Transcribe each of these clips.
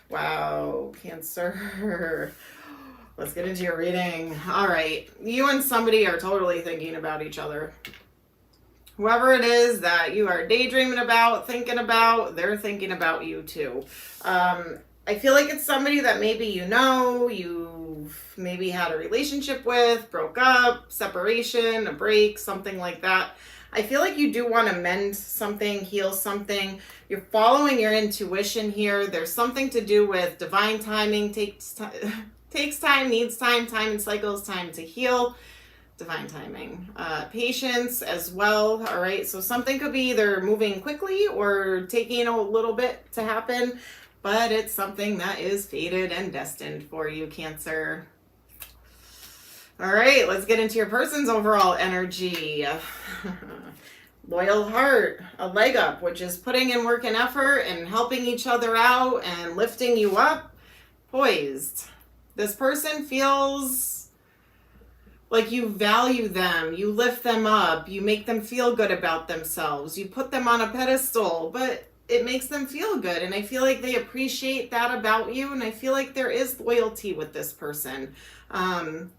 Wow, Cancer. Let's get into your reading. All right. You and somebody are totally thinking about each other. Whoever it is that you are daydreaming about, thinking about, they're thinking about you too. I feel like it's somebody that maybe you've maybe had a relationship with, broke up, separation, a break, something like that. I feel like you do want to mend something, heal something. You're following your intuition here. There's something to do with divine timing, takes time, needs time and cycles, time to heal. Divine timing. Patience as well. All right. So something could be either moving quickly or taking a little bit to happen, but it's something that is fated and destined for you, Cancer. All right. Let's get into your person's overall energy. Loyal heart, a leg up, which is putting in work and effort and helping each other out and lifting you up. Poised. This person feels like you value them, you lift them up, you make them feel good about themselves, you put them on a pedestal, but it makes them feel good. And I feel like they appreciate that about you. And I feel like there is loyalty with this person.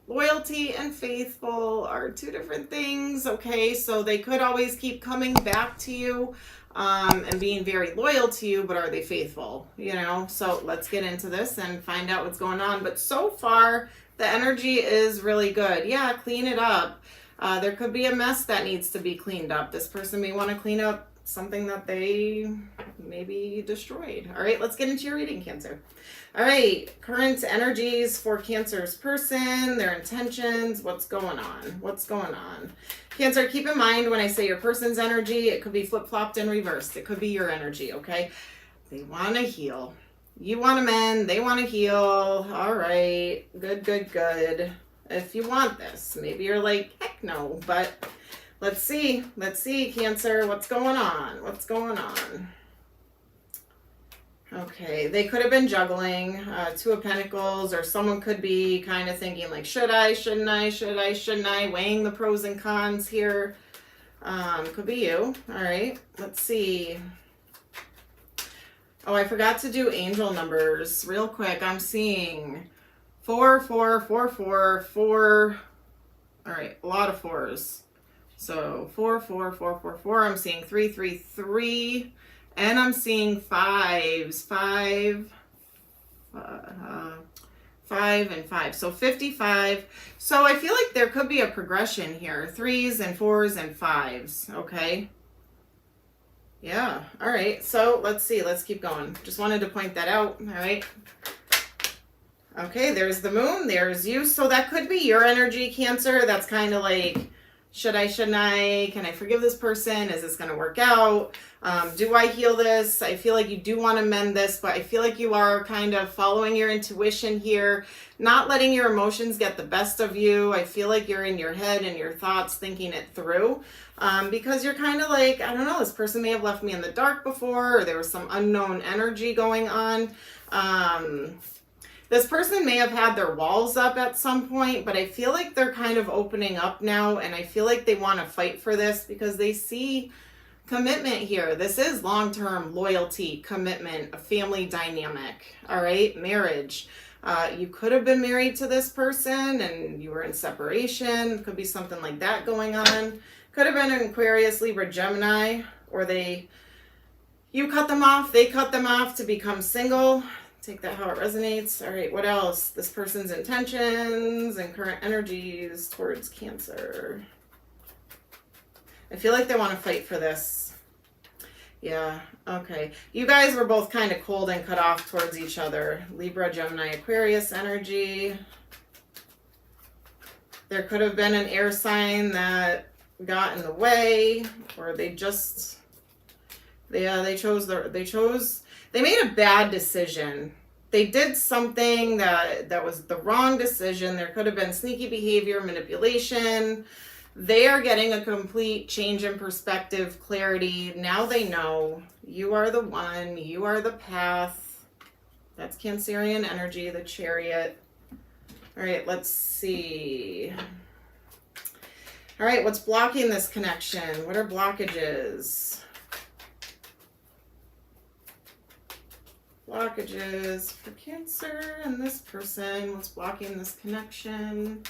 Loyalty and faithful are two different things. Okay. So they could always keep coming back to you, and being very loyal to you, but are they faithful? You know, so let's get into this and find out what's going on. But so far, the energy is really good. Yeah, clean it up. There could be a mess that needs to be cleaned up. This person may want to clean up something that they maybe destroyed. All right, let's get into your reading, Cancer. All right, current energies for Cancer's person, their intentions, what's going on? Cancer, keep in mind when I say your person's energy, it could be flip-flopped and reversed. It could be your energy, okay? They want to heal. You want to mend, they want to heal. All right, good. If you want this, maybe you're like, heck no, but let's see, Cancer, what's going on? Okay, they could have been juggling, Two of Pentacles, or someone could be kind of thinking like, shouldn't I, weighing the pros and cons here. Could be you. All right, let's see. Oh, I forgot to do angel numbers real quick. I'm seeing 4, 4, 4, 4, 4. All right, a lot of fours. So 4, 4, 4, 4, 4. I'm seeing 3, 3, 3. And I'm seeing 5s. 5 and 5. So 55. So I feel like there could be a progression here. 3s and 4s and 5s. Okay. Yeah. All right. So let's see. Let's keep going. Just wanted to point that out. All right. Okay. There's the moon. There's you. So that could be your energy, Cancer. That's kind of like, shouldn't I? Can I forgive this person? Is this going to work out? Do I heal this? I feel like you do want to mend this, but I feel like you are kind of following your intuition here, not letting your emotions get the best of you. I feel like you're in your head and your thoughts thinking it through, because you're kind of like, I don't know, this person may have left me in the dark before, or there was some unknown energy going on. This person may have had their walls up at some point, but I feel like they're kind of opening up now, and I feel like they want to fight for this because they see commitment here. This is long-term loyalty, commitment, a family dynamic, all right? Marriage. You could have been married to this person and you were in separation. Could be something like that going on. Could have been an Aquarius, Libra, Gemini, or you cut them off, they cut them off to become single. Take that how it resonates. All right, what else? This person's intentions and current energies towards Cancer. I feel like they want to fight for this. Yeah, okay. You guys were both kind of cold and cut off towards each other. Libra, Gemini, Aquarius energy. There could have been an air sign that got in the way, or they made a bad decision. They did something that was the wrong decision. There could have been sneaky behavior, manipulation. They are getting a complete change in perspective, clarity. Now they know you are the one, you are the path. That's Cancerian energy, the Chariot. All right, let's see. All right, what's blocking this connection? What are blockages? blockages for Cancer and this person. What's blocking this connection?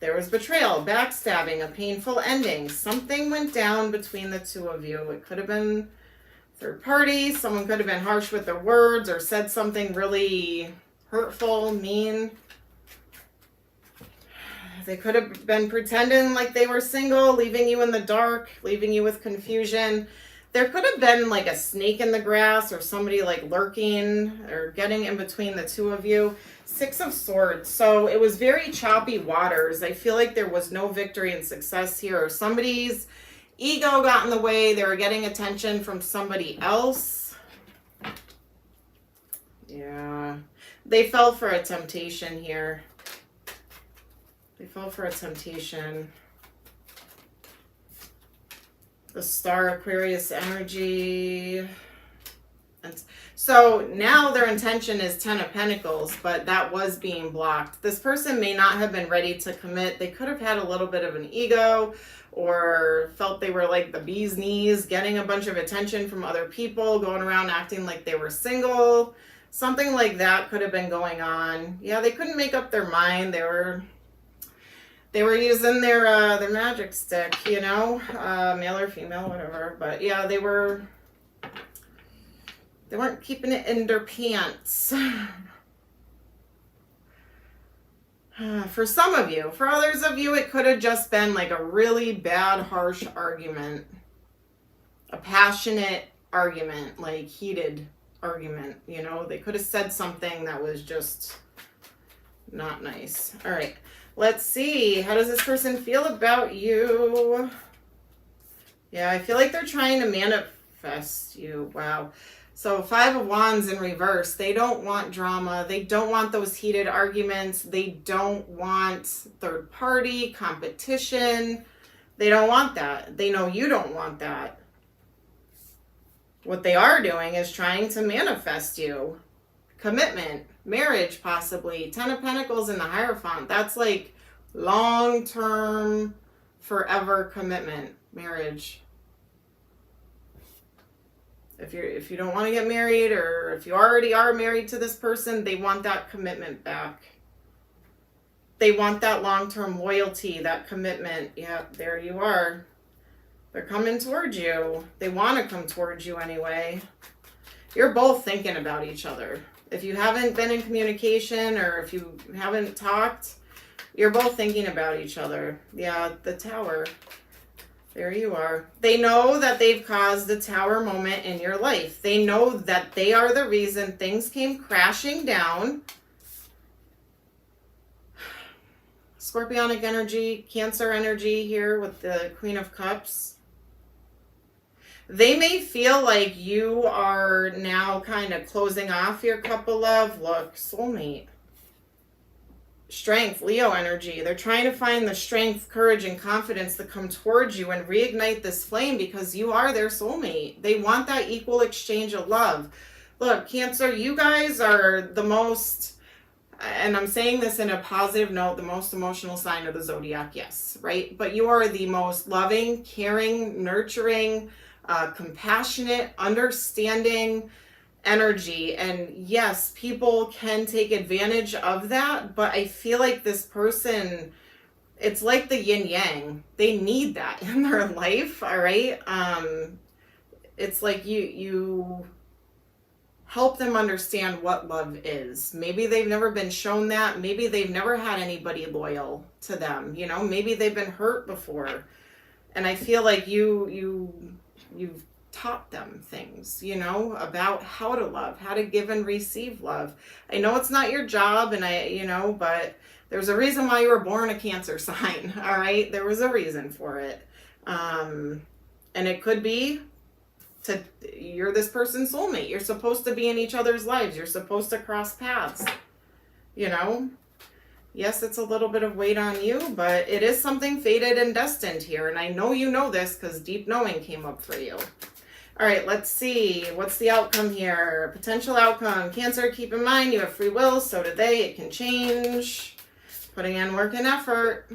There was betrayal, backstabbing, a painful ending. Something went down between the two of you. It could have been third party. Someone could have been harsh with their words or said something really hurtful, mean. They could have been pretending like they were single, leaving you in the dark, leaving you with confusion. There could have been like a snake in the grass or somebody like lurking or getting in between the two of you. Six of Swords. So it was very choppy waters. I feel like there was no victory and success here. Somebody's ego got in the way. They were getting attention from somebody else. Yeah. They fell for a temptation here. They fell for a temptation. The Star, Aquarius energy. And so now their intention is Ten of Pentacles, but that was being blocked. This person may not have been ready to commit. They could have had a little bit of an ego or felt they were like the bee's knees, getting a bunch of attention from other people, going around acting like they were single. Something like that could have been going on. Yeah, they couldn't make up their mind. They were using their magic stick, you know, male or female, whatever. But yeah, they weren't keeping it in their pants. For some of you. For others of you, it could have just been like a really bad, harsh argument. A passionate argument, like heated argument, you know. They could have said something that was just not nice. All right. Let's see. How does this person feel about you? Yeah, I feel like they're trying to manifest you. Wow. So 5 of Wands in reverse. They don't want drama. They don't want those heated arguments. They don't want third party competition. They don't want that. They know you don't want that. What they are doing is trying to manifest you. Commitment, marriage possibly. 10 of Pentacles in the Hierophant. That's like long-term, forever commitment, marriage. If you don't want to get married, or if you already are married to this person, they want that commitment back. They want that long-term loyalty, that commitment. Yeah, there you are. They're coming towards you. They want to come towards you anyway. You're both thinking about each other. If you haven't been in communication or if you haven't talked, you're both thinking about each other. Yeah, the Tower. There you are. They know that they've caused the Tower moment in your life. They know that they are the reason things came crashing down. Scorpionic energy, Cancer energy here with the Queen of Cups. They may feel like you are now kind of closing off your cup of love. Look, soulmate. Strength, Leo energy. They're trying to find the strength, courage, and confidence to come towards you and reignite this flame because you are their soulmate. They want that equal exchange of love. Look, Cancer, you guys are the most, and I'm saying this in a positive note, the most emotional sign of the zodiac, yes, right? But you are the most loving, caring, nurturing, compassionate, understanding energy. And yes, people can take advantage of that, but I feel like this person, it's like the yin yang. They need that in their life, all right? It's like you help them understand what love is. Maybe they've never been shown that. Maybe they've never had anybody loyal to them, you know? Maybe they've been hurt before. And I feel like you've taught them things, you know, about how to love, how to give and receive love. I know it's not your job, and but there's a reason why you were born a Cancer sign, all right? There was a reason for it. And it could be you're this person's soulmate. You're supposed to be in each other's lives. You're supposed to cross paths, you know? Yes, it's a little bit of weight on you, but it is something fated and destined here. And I know you know this because deep knowing came up for you. All right, let's see. What's the outcome here? Potential outcome. Cancer, keep in mind you have free will. So do they. It can change. Putting in work and effort.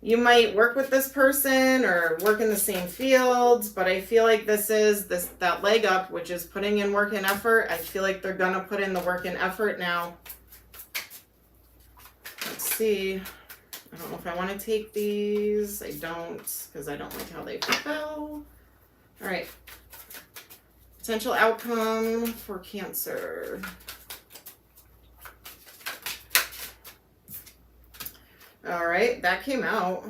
You might work with this person or work in the same field, but I feel like that leg up, which is putting in work and effort. I feel like they're going to put in the work and effort now. Let's see. I don't know if I want to take these. I don't, because I don't like how they fell. All right. Potential outcome for Cancer. All right, that came out.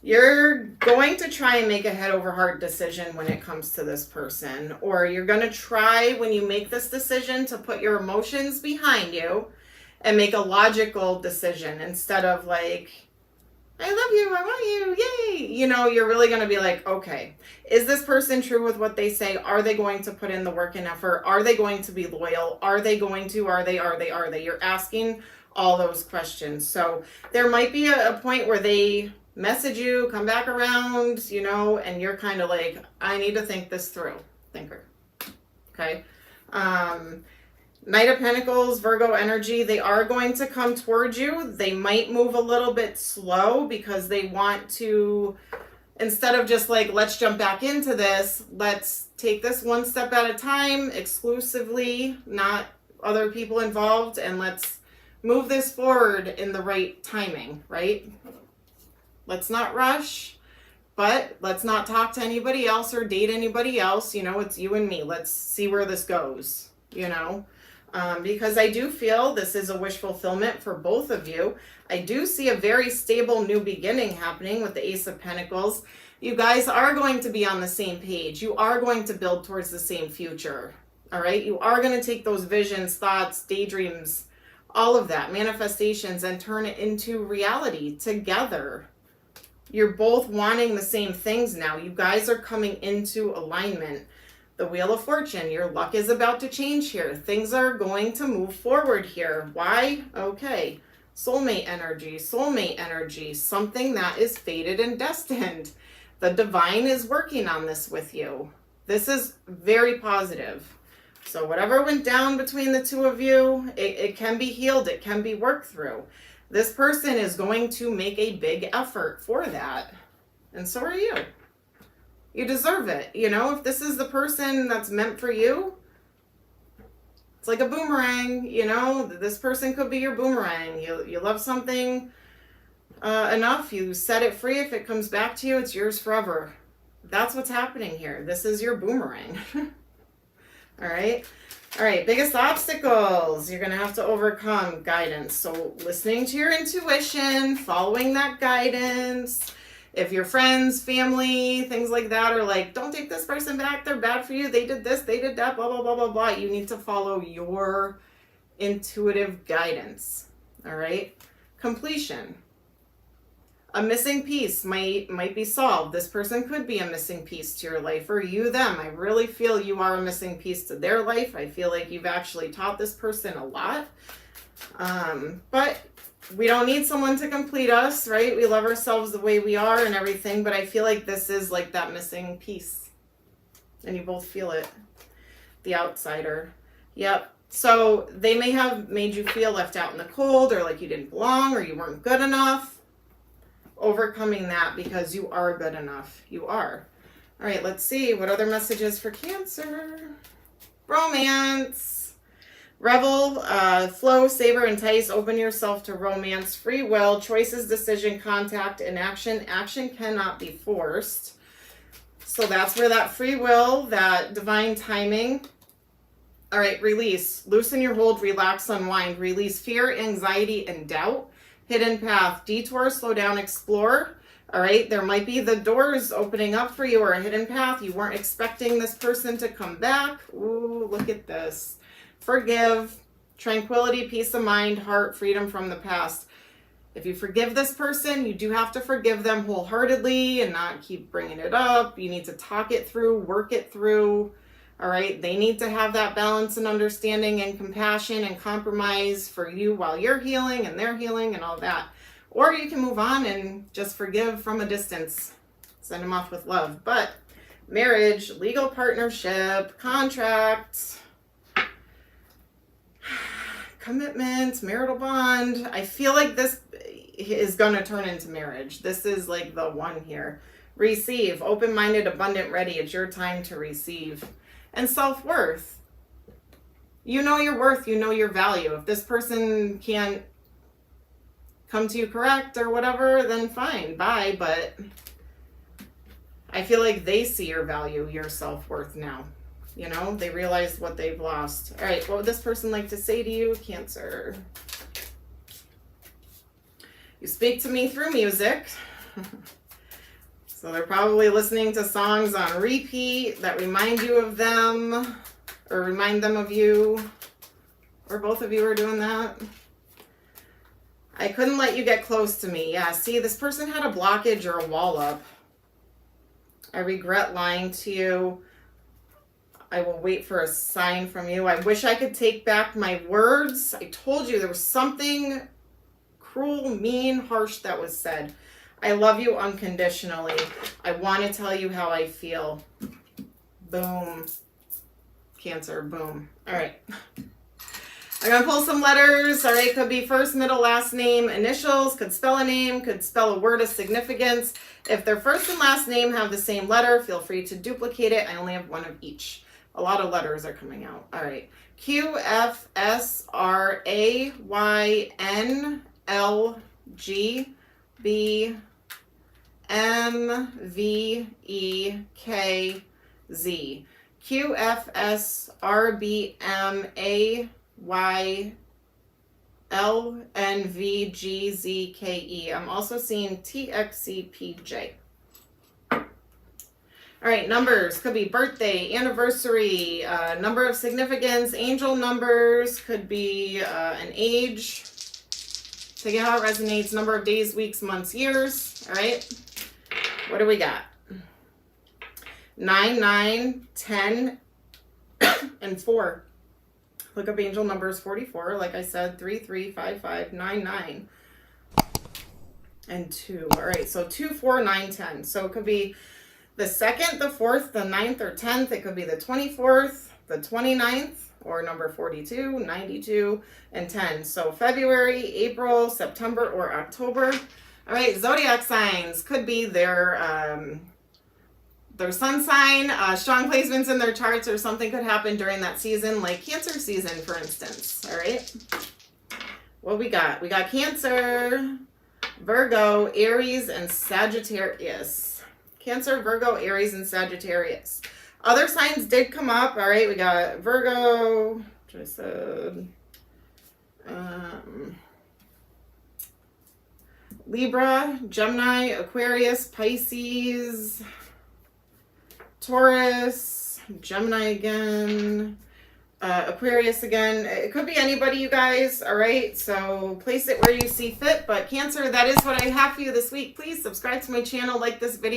You're going to try and make a head over heart decision when it comes to this person, or you're going to try, when you make this decision, to put your emotions behind you and make a logical decision instead of like, I love you, I want you, yay. You know, you're really going to be like, okay, is this person true with what they say? Are they going to put in the work and effort? Are they going to be loyal? Are they? You're asking all those questions. So there might be a point where they message you, come back around, you know, and you're kind of like, I need to think this through. Thinker. Okay. Knight of Pentacles, Virgo energy, they are going to come towards you. They might move a little bit slow because they want to, instead of just like, let's jump back into this, let's take this one step at a time, exclusively, not other people involved, and let's move this forward in the right timing, right? Let's not rush, but let's not talk to anybody else or date anybody else. You know, it's you and me. Let's see where this goes, you know? Because I do feel this is a wish fulfillment for both of you. I do see a very stable new beginning happening with the Ace of Pentacles. You guys are going to be on the same page. You are going to build towards the same future. All right. You are going to take those visions, thoughts, daydreams, all of that, manifestations, and turn it into reality together. You're both wanting the same things now. You guys are coming into alignment. The Wheel of Fortune, your luck is about to change here. Things are going to move forward here. Why? Okay. Soulmate energy, something that is fated and destined. The divine is working on this with you. This is very positive. So whatever went down between the two of you, it can be healed. It can be worked through. This person is going to make a big effort for that. And so are you. You deserve it. You know, if this is the person that's meant for you, it's like a boomerang, you know, this person could be your boomerang. You love something enough, you set it free. If it comes back to you, it's yours forever. That's what's happening here. This is your boomerang. All right. All right. Biggest obstacles you're going to have to overcome. Guidance. So listening to your intuition, following that guidance. If your friends, family, things like that are like, don't take this person back, they're bad for you, they did this, they did that, blah, blah, blah, blah, blah. You need to follow your intuitive guidance. All right. Completion. A missing piece might be solved. This person could be a missing piece to your life, or you them. I really feel you are a missing piece to their life. I feel like you've actually taught this person a lot. But we don't need someone to complete us, right? We love ourselves the way we are and everything, but I feel like this is like that missing piece. And you both feel it. The outsider. Yep. So they may have made you feel left out in the cold, or like you didn't belong, or you weren't good enough. Overcoming that, because you are good enough. You are. All right, let's see. What other messages for Cancer? Romance. Revel, flow, savor, entice, open yourself to romance, free will, choices, decision, contact, and action. Action cannot be forced. So that's where that free will, that divine timing. All right, release. Loosen your hold, relax, unwind. Release fear, anxiety, and doubt. Hidden path, detour, slow down, explore. All right, there might be the doors opening up for you, or a hidden path. You weren't expecting this person to come back. Ooh, look at this. Forgive, tranquility, peace of mind, heart, freedom from the past. If you forgive this person, you do have to forgive them wholeheartedly and not keep bringing it up. You need to talk it through, work it through. All right. They need to have that balance and understanding and compassion and compromise for you while you're healing and they're healing and all that. Or you can move on and just forgive from a distance. Send them off with love. But marriage, legal partnership, contract, commitment, marital bond. I feel like this is going to turn into marriage. This is like the one here. Receive, open-minded, abundant, ready. It's your time to receive. And self-worth. You know your worth. You know your value. If this person can't come to you correct or whatever, then fine, bye. But I feel like they see your value, your self-worth now. You know, they realize what they've lost. All right, what would this person like to say to you, Cancer? You speak to me through music. So they're probably listening to songs on repeat that remind you of them or remind them of you. Or both of you are doing that. I couldn't let you get close to me. Yeah, see, this person had a blockage or a wall up. I regret lying to you. I will wait for a sign from you. I wish I could take back my words. I told you there was something cruel, mean, harsh that was said. I love you unconditionally. I want to tell you how I feel. Boom. Cancer, boom. All right. I'm going to pull some letters. All right, could be first, middle, last name, initials, could spell a name, could spell a word of significance. If their first and last name have the same letter, feel free to duplicate it. I only have one of each. A lot of letters are coming out. All right. Q, F, S, R, A, Y, N, L, G, B, M, V, E, K, Z. Q, F, S, R, B, M, A, Y, L, N, V, G, Z, K, E. I'm also seeing T, X, C, P, J. All right, numbers could be birthday, anniversary, number of significance, angel numbers, could be an age. Take it how it resonates, number of days, weeks, months, years. All right, what do we got? 9, 9, 10, and 4. Look up angel numbers 44, like I said, 3, 3, 5, 5, 9, 9, and 2. All right, so 2, 4, 9, 10. So it could be the 2nd, the 4th, the 9th, or 10th. It could be the 24th, the 29th, or number 42, 92, and 10. So February, April, September, or October. All right, zodiac signs could be their sun sign, strong placements in their charts, or something could happen during that season, like Cancer season, for instance. All right. What we got? We got Cancer, Virgo, Aries, and Sagittarius. Cancer, Virgo, Aries, and Sagittarius. Other signs did come up. All right, we got Virgo, which I said, Libra, Gemini, Aquarius, Pisces, Taurus, Gemini again, Aquarius again. It could be anybody, you guys. All right, so place it where you see fit. But Cancer, that is what I have for you this week. Please subscribe to my channel, like this video.